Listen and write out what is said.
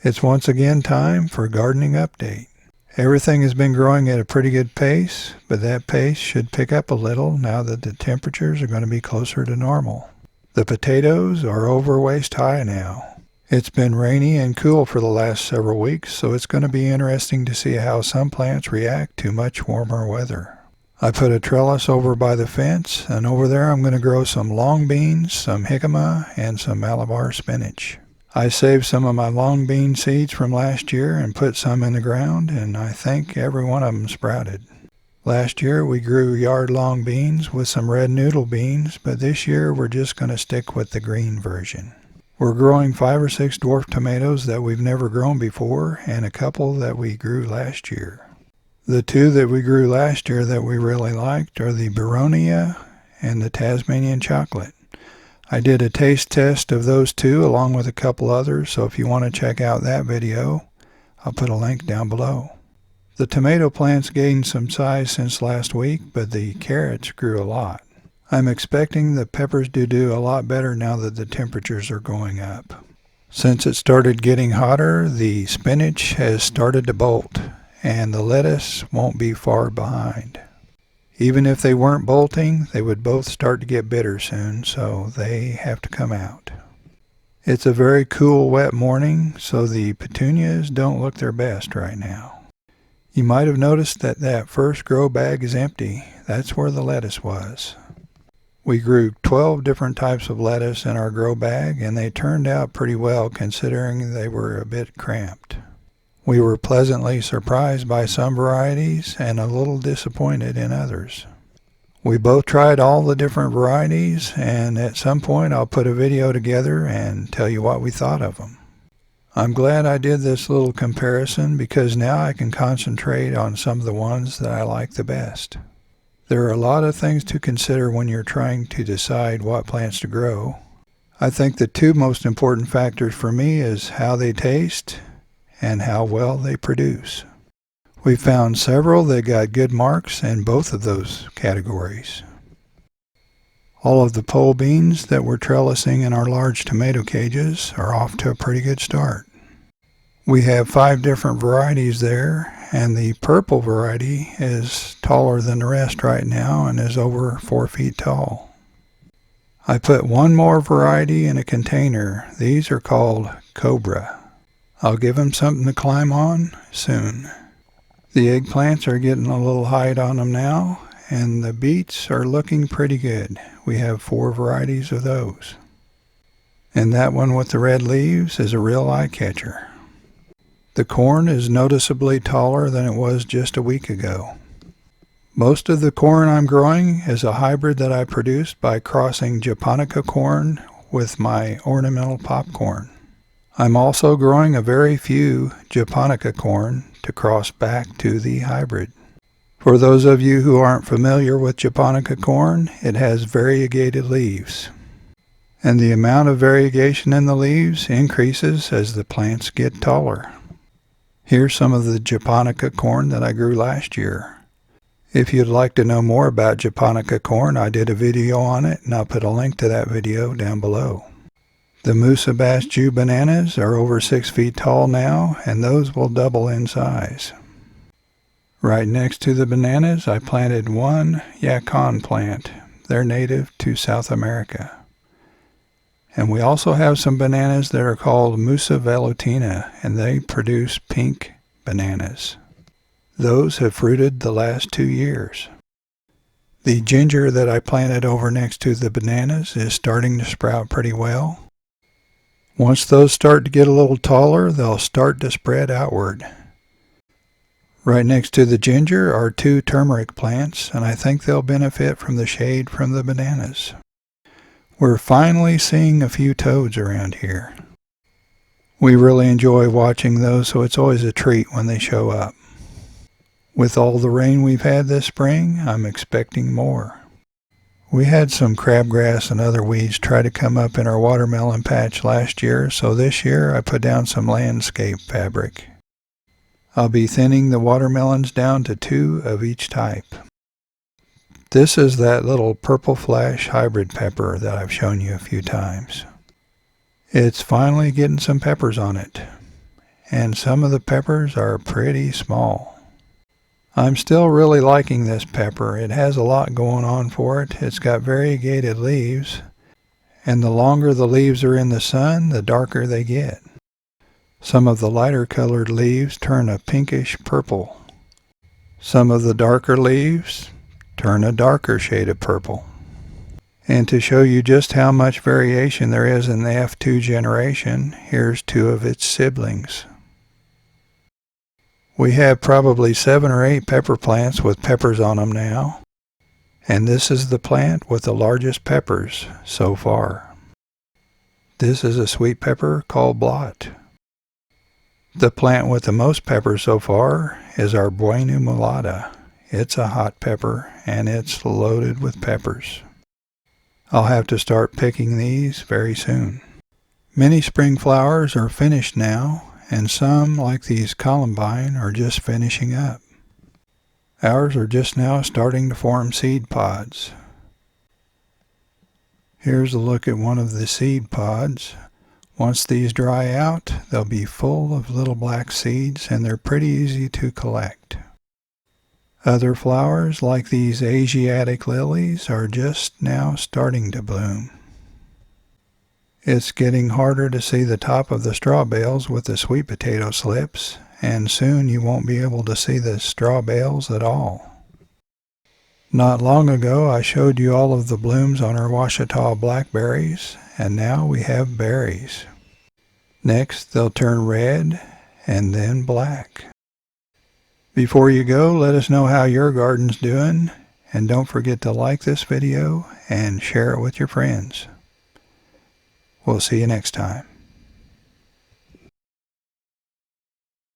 It's once again time for gardening update. Everything has been growing at a pretty good pace, but that pace should pick up a little now that the temperatures are going to be closer to normal. The potatoes are over waist high now. It's been rainy and cool for the last several weeks, so it's going to be interesting to see how some plants react to much warmer weather. I put a trellis over by the fence, and over there I'm going to grow some long beans, some jicama, and some Malabar spinach. I saved some of my long bean seeds from last year and put some in the ground, and I think every one of them sprouted. Last year we grew yard-long beans with some red noodle beans, but this year we're just going to stick with the green version. We're growing 5 or 6 dwarf tomatoes that we've never grown before, and a couple that we grew last year. The 2 that we grew last year that we really liked are the Beronia and the Tasmanian chocolate. I did a taste test of those 2 along with a couple others, so if you want to check out that video, I'll put a link down below. The tomato plants gained some size since last week, but the carrots grew a lot. I'm expecting the peppers to do a lot better now that the temperatures are going up. Since it started getting hotter, the spinach has started to bolt, and the lettuce won't be far behind. Even if they weren't bolting, they would both start to get bitter soon, so they have to come out. It's a very cool, wet morning, so the petunias don't look their best right now. You might have noticed that that first grow bag is empty. That's where the lettuce was. We grew 12 different types of lettuce in our grow bag, and they turned out pretty well considering they were a bit cramped. We were pleasantly surprised by some varieties and a little disappointed in others. We both tried all the different varieties, and at some point I'll put a video together and tell you what we thought of them. I'm glad I did this little comparison because now I can concentrate on some of the ones that I like the best. There are a lot of things to consider when you're trying to decide what plants to grow. I think the 2 most important factors for me is how they taste and how well they produce. We found several that got good marks in both of those categories. All of the pole beans that we're trellising in our large tomato cages are off to a pretty good start. We have 5 different varieties there, and the purple variety is taller than the rest right now and is over 4 feet tall. I put 1 more variety in a container. These are called Cobra. I'll give them something to climb on soon. The eggplants are getting a little height on them now, and the beets are looking pretty good. We have 4 varieties of those. And that one with the red leaves is a real eye catcher. The corn is noticeably taller than it was just a week ago. Most of the corn I'm growing is a hybrid that I produced by crossing japonica corn with my ornamental popcorn. I'm also growing a very few japonica corn to cross back to the hybrid. For those of you who aren't familiar with japonica corn, it has variegated leaves. And the amount of variegation in the leaves increases as the plants get taller. Here's some of the japonica corn that I grew last year. If you'd like to know more about japonica corn, I did a video on it, and I'll put a link to that video down below. The Musa basjoo bananas are over 6 feet tall now, and those will double in size. Right next to the bananas, I planted 1 yacon plant. They're native to South America. And we also have some bananas that are called Musa velutina, and they produce pink bananas. Those have fruited the last 2 years. The ginger that I planted over next to the bananas is starting to sprout pretty well. Once those start to get a little taller, they'll start to spread outward. Right next to the ginger are 2 turmeric plants, and I think they'll benefit from the shade from the bananas. We're finally seeing a few toads around here. We really enjoy watching those, so it's always a treat when they show up. With all the rain we've had this spring, I'm expecting more. We had some crabgrass and other weeds try to come up in our watermelon patch last year, so this year I put down some landscape fabric. I'll be thinning the watermelons down to 2 of each type. This is that little purple flash hybrid pepper that I've shown you a few times. It's finally getting some peppers on it. and some of the peppers are pretty small. I'm still really liking this pepper. It has a lot going on for it. It's got variegated leaves, and the longer the leaves are in the sun, the darker they get. Some of the lighter colored leaves turn a pinkish purple. Some of the darker leaves turn a darker shade of purple. And to show you just how much variation there is in the F2 generation, here's two of its siblings. We have probably 7 or 8 pepper plants with peppers on them now, and this is the plant with the largest peppers so far. This is a sweet pepper called blot. The plant with the most peppers so far is our Buena mulata. It's a hot pepper, and it's loaded with peppers. I'll have to start picking these very soon. Many spring flowers are finished now, and some, like these columbine, are just finishing up. Ours are just now starting to form seed pods. Here's a look at one of the seed pods. Once these dry out, they'll be full of little black seeds, and they're pretty easy to collect. Other flowers, like these Asiatic lilies, are just now starting to bloom. It's getting harder to see the top of the straw bales with the sweet potato slips, and soon you won't be able to see the straw bales at all. Not long ago I showed you all of the blooms on our Ouachita blackberries, and now we have berries. Next they'll turn red and then black. Before you go, let us know how your garden's doing, and don't forget to like this video and share it with your friends. We'll see you next time.